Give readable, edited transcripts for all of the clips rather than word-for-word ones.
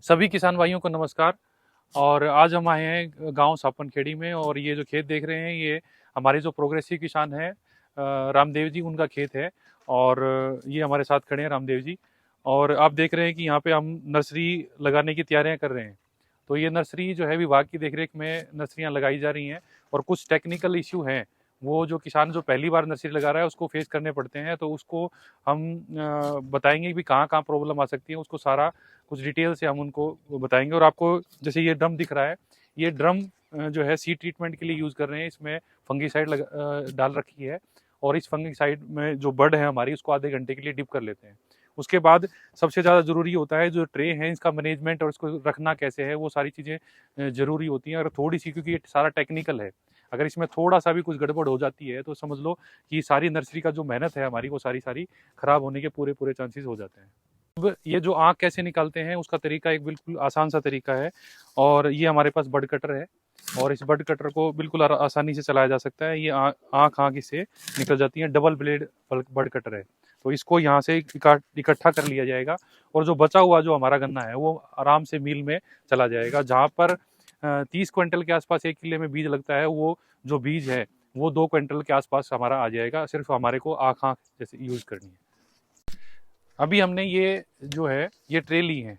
सभी किसान भाइयों को नमस्कार। और आज हम आए हैं गांव सापनखेड़ी में, और ये जो खेत देख रहे हैं ये हमारे जो प्रोग्रेसिव किसान हैं रामदेव जी, उनका खेत है। और ये हमारे साथ खड़े हैं रामदेव जी। और आप देख रहे हैं कि यहाँ पे हम नर्सरी लगाने की तैयारियां कर रहे हैं। तो ये नर्सरी जो है विभाग की देखरेख में नर्सरियां लगाई जा रही हैं, और कुछ टेक्निकल इश्यू हैं वो जो किसान जो पहली बार नर्सरी लगा रहा है उसको फेस करने पड़ते हैं। तो उसको हम बताएंगे कि कहाँ कहाँ प्रॉब्लम आ सकती है, उसको सारा कुछ डिटेल से हम उनको बताएंगे। और आपको जैसे ये ड्रम दिख रहा है, ये ड्रम जो है सीड ट्रीटमेंट के लिए यूज़ कर रहे हैं। इसमें फंगीसाइड डाल रखी है, और इस फंगीसाइड में जो बड है हमारी उसको आधे घंटे के लिए डिप कर लेते हैं। उसके बाद सबसे ज़्यादा ज़रूरी होता है जो ट्रे है इसका मैनेजमेंट, और इसको रखना कैसे है, वो सारी चीज़ें ज़रूरी होती हैं। अगर थोड़ी सी, क्योंकि ये सारा टेक्निकल है, अगर इसमें थोड़ा सा भी कुछ गड़बड़ हो जाती है तो समझ लो कि सारी नर्सरी का जो मेहनत है हमारी वो सारी सारी खराब होने के पूरे पूरे चांसेस हो जाते हैं। अब ये जो आँख कैसे निकालते हैं उसका तरीका एक बिल्कुल आसान सा तरीका है। और ये हमारे पास बड कटर है, और इस बड कटर को बिल्कुल आसानी से चलाया जा सकता है। ये आँख इससे निकल जाती है। डबल ब्लेड बड कटर है। तो इसको यहाँ से इकट्ठा कर लिया जाएगा, और जो बचा हुआ जो हमारा गन्ना है वो आराम से मिल में चला जाएगा। जहाँ पर 30 क्विंटल के आसपास 1 किले में बीज लगता है, वो जो बीज है वो 2 क्विंटल के आसपास हमारा आ जाएगा। सिर्फ हमारे को आँख जैसे यूज करनी है। अभी हमने ये जो है ये ट्रे ली है,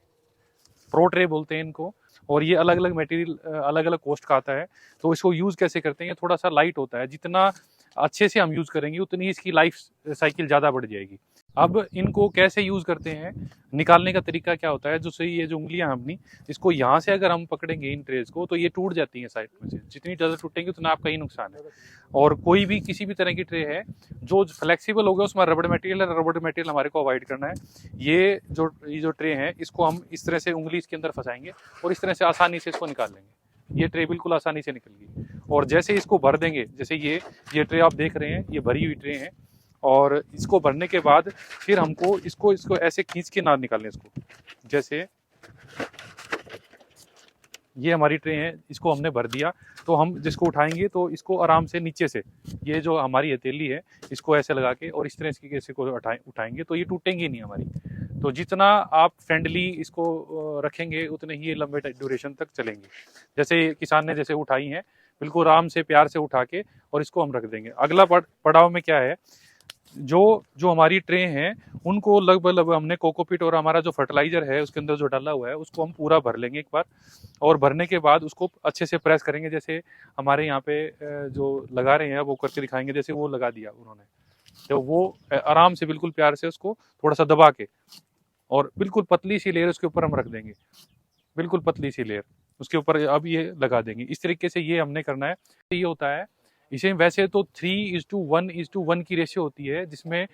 प्रो ट्रे बोलते हैं इनको। और ये अलग अलग मटेरियल अलग अलग कॉस्ट का आता है। तो इसको यूज़ कैसे करते हैं, ये थोड़ा सा लाइट होता है, जितना अच्छे से हम यूज़ करेंगे उतनी इसकी लाइफ साइकिल ज़्यादा बढ़ जाएगी। अब इनको कैसे यूज़ करते हैं, निकालने का तरीका क्या होता है, जो सही ये जो उंगलियां हमनी इसको यहाँ से अगर हम पकड़ेंगे इन ट्रेस को तो ये टूट जाती हैं साइड में से। जितनी ज़्यादा टूटेंगी उतना आपका ही नुकसान है। और कोई भी किसी भी तरह की ट्रे है जो फ्लेक्सिबल होगा उसमें रबड़ मटेरियल है, रबड़ मटेरियल हमारे को अवॉइड करना है। ये जो ट्रे है इसको हम इस तरह से उंगली इसके अंदर फंसाएंगे, और इस तरह से आसानी से इसको निकाल लेंगे। ये ट्रे बिल्कुल आसानी से निकल गई। और जैसे इसको भर देंगे, जैसे ये ट्रे आप देख रहे हैं ये भरी हुई ट्रे है, और इसको भरने के बाद फिर हमको इसको इसको ऐसे खींच के ना निकालने इसको। जैसे ये हमारी ट्रे है, इसको हमने भर दिया, तो हम जिसको उठाएंगे तो इसको आराम से नीचे से ये जो हमारी हथेली है इसको ऐसे लगा के और इस तरह से कैसे को उठाएंगे तो ये टूटेंगे नहीं हमारी। तो जितना आप फ्रेंडली इसको रखेंगे उतने ही ये लंबे ड्यूरेशन तक चलेंगे। जैसे किसान ने जैसे उठाई हैं, बिल्कुल आराम से प्यार से उठा के और इसको हम रख देंगे। अगला पड़ाव में क्या है, जो जो हमारी ट्रे हैं उनको लगभग हमने कोकोपीट और हमारा जो फर्टिलाइजर है उसके अंदर जो डाला हुआ है उसको हम पूरा भर लेंगे एक बार। और भरने के बाद उसको अच्छे से प्रेस करेंगे, जैसे हमारे यहाँ पे जो लगा रहे हैं वो करके दिखाएंगे। जैसे वो लगा दिया उन्होंने, तो वो आराम से बिल्कुल प्यार से उसको थोड़ा सा दबा के और बिल्कुल पतली सी लेयर उसके ऊपर हम रख देंगे, बिल्कुल पतली सी लेयर उसके ऊपर अब ये लगा देंगे। इस तरीके से ये हमने करना है। ये होता है इसे वैसे तो 3:1:1 की रेशियो होती है, जिसमें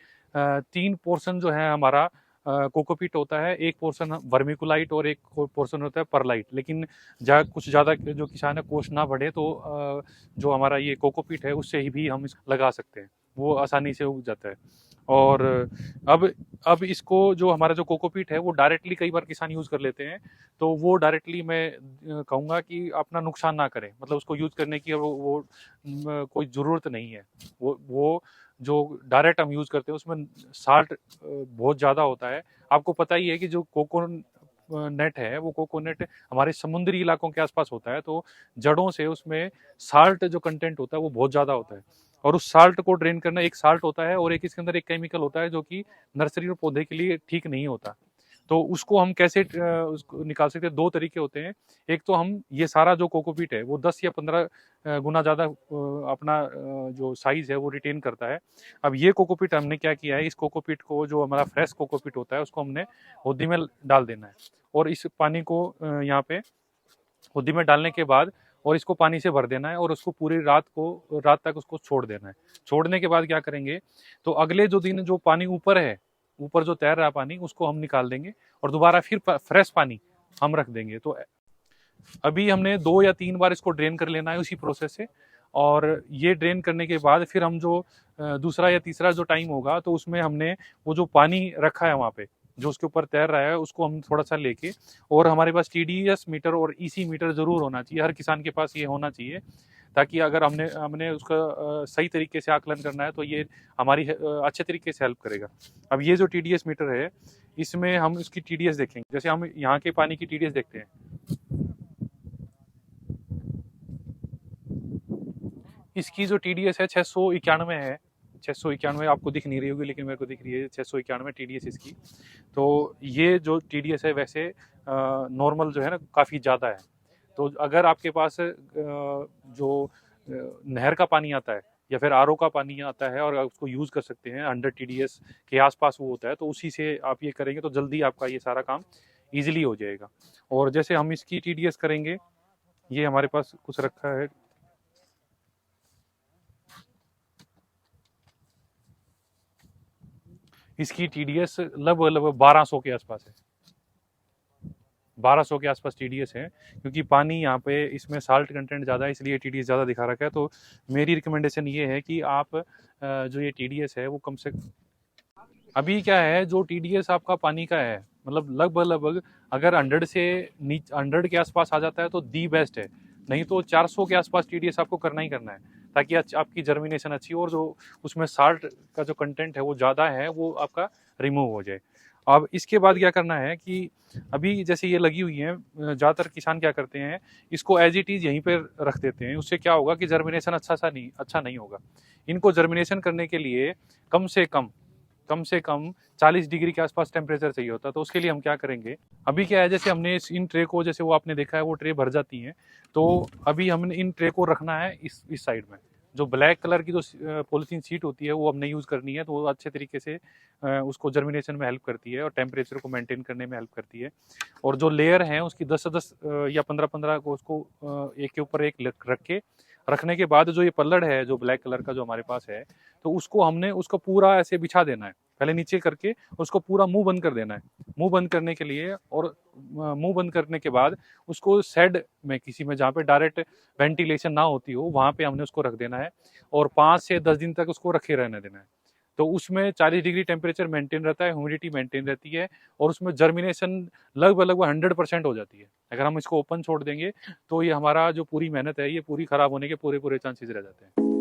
3 पोर्शन जो है हमारा कोकोपीट होता है, 1 पोर्शन वर्मिकुलाइट और 1 पोर्शन होता है परलाइट। लेकिन कुछ ज़्यादा जो किसान है कोस्ट ना बढ़े तो जो हमारा ये कोकोपीट है उससे ही भी हम लगा सकते हैं, वो आसानी से उग जाता है। और अब इसको जो हमारा जो कोकोपीट है वो डायरेक्टली कई बार किसान यूज़ कर लेते हैं। तो वो डायरेक्टली मैं कहूँगा कि अपना नुकसान ना करें, मतलब उसको यूज़ करने की वो कोई ज़रूरत नहीं है। वो जो डायरेक्ट हम यूज़ करते हैं उसमें साल्ट बहुत ज़्यादा होता है। आपको पता ही है कि जो कोकोनट है वो कोकोनट हमारे समुद्री इलाकों के आसपास होता है, तो जड़ों से उसमें साल्ट जो कंटेंट होता है वो बहुत ज़्यादा होता है। और उस साल्ट को ड्रेन करना, एक साल्ट होता है और एक इसके अंदर एक केमिकल होता है जो कि नर्सरी और पौधे के लिए ठीक नहीं होता। तो उसको हम कैसे उसको निकाल सकते हैं, 2 तरीके होते हैं। एक तो हम ये सारा जो कोकोपीट है वो 10 या 15 गुना ज़्यादा अपना जो साइज़ है वो रिटेन करता है। अब ये कोकोपीट हमने क्या किया है, इस कोकोपीट को जो हमारा फ्रेश कोकोपीट होता है उसको हमने होदी में डाल देना है। और इस पानी को यहाँ पे होदी में डालने के बाद और इसको पानी से भर देना है, और उसको पूरी रात तक उसको छोड़ देना है। छोड़ने के बाद क्या करेंगे, तो अगले जो दिन जो पानी ऊपर है, ऊपर जो तैर रहा है पानी, उसको हम निकाल देंगे और दोबारा फिर फ्रेश पानी हम रख देंगे। तो अभी हमने 2 या 3 बार इसको ड्रेन कर लेना है उसी प्रोसेस से। और ये ड्रेन करने के बाद फिर हम जो दूसरा या तीसरा जो टाइम होगा तो उसमें हमने वो जो पानी रखा है वहाँ पे जो उसके ऊपर तैर रहा है उसको हम थोड़ा सा लेके, और हमारे पास TDS मीटर और EC मीटर जरूर होना चाहिए, हर किसान के पास ये होना चाहिए, ताकि अगर हमने हमने उसका सही तरीके से आकलन करना है तो ये हमारी अच्छे तरीके से हेल्प करेगा। अब ये जो TDS मीटर है, इसमें हम इसकी TDS देखेंगे। जैसे हम यहाँ के पानी की TDS देखते हैं, इसकी जो TDS है 691 है। 691 आपको दिख नहीं रही होगी, लेकिन मेरे को दिख रही है 691 TDS इसकी। तो ये जो TDS है वैसे नॉर्मल जो है ना काफ़ी ज़्यादा है। तो अगर आपके पास जो नहर का पानी आता है या फिर RO का पानी आता है और आप उसको यूज़ कर सकते हैं, 100 TDS के आसपास वो होता है, तो उसी से आप ये करेंगे तो जल्दी आपका ये सारा काम ईजिली हो जाएगा। और जैसे हम इसकी TDS करेंगे, ये हमारे पास कुछ रखा है, इसकी TDS लगभग 1200 के आसपास है। 1200 के आसपास TDS है, क्योंकि पानी यहाँ पे इसमें साल्ट कंटेंट ज़्यादा है, इसलिए TDS ज़्यादा दिखा रखा है। तो मेरी रिकमेंडेशन ये है कि आप जो ये TDS है वो कम से अभी क्या है, जो TDS आपका पानी का है, मतलब लगभग अगर 100 से 100 के आसपास आ जाता है तो दी बेस्ट है, नहीं तो 400 के आसपास TDS आपको करना ही करना है, ताकि आपकी जर्मिनेशन अच्छी हो और जो उसमें साल्ट का जो कंटेंट है वो ज़्यादा है वो आपका रिमूव हो जाए। अब इसके बाद क्या करना है कि अभी जैसे ये लगी हुई है, ज़्यादातर किसान क्या करते हैं, इसको एज इट इज़ यहीं पर रख देते हैं। उससे क्या होगा कि जर्मिनेशन अच्छा नहीं होगा। इनको जर्मिनेशन करने के लिए कम से कम 40 डिग्री के आसपास टेम्परेचर चाहिए होता है। तो उसके लिए हम क्या करेंगे, अभी क्या है, जैसे हमने इन ट्रे को, जैसे वो आपने देखा है वो ट्रे भर जाती हैं, तो अभी हमने इन ट्रे को रखना है इस साइड में। जो ब्लैक कलर की जो पॉलीथीन शीट होती है वो हमने यूज़ करनी है, तो वो अच्छे तरीके से उसको जर्मिनेशन में हेल्प करती है और टेम्परेचर को मेंटेन करने में हेल्प करती है। और जो लेयर हैं उसकी 10-10 या 15-15 को उसको एक के ऊपर एक रख के रखने के बाद जो ये पल्लड़ है जो ब्लैक कलर का जो हमारे पास है, तो उसको हमने उसको पूरा ऐसे बिछा देना है, पहले नीचे करके उसको पूरा मुंह बंद कर देना है। मुंह बंद करने के लिए, और मुंह बंद करने के बाद उसको शेड में किसी में जहाँ पे डायरेक्ट वेंटिलेशन ना होती हो वहाँ पे हमने उसको रख देना है और 5 से 10 दिन तक उसको रखे रहने देना है। तो उसमें 40 डिग्री टेम्परेचर मेंटेन रहता है, ह्यूमिडिटी मेंटेन रहती है और उसमें जर्मिनेशन लगभग 100% हो जाती है। अगर हम इसको ओपन छोड़ देंगे तो ये हमारा जो पूरी मेहनत है ये पूरी खराब होने के पूरे चांसेस रह जाते हैं।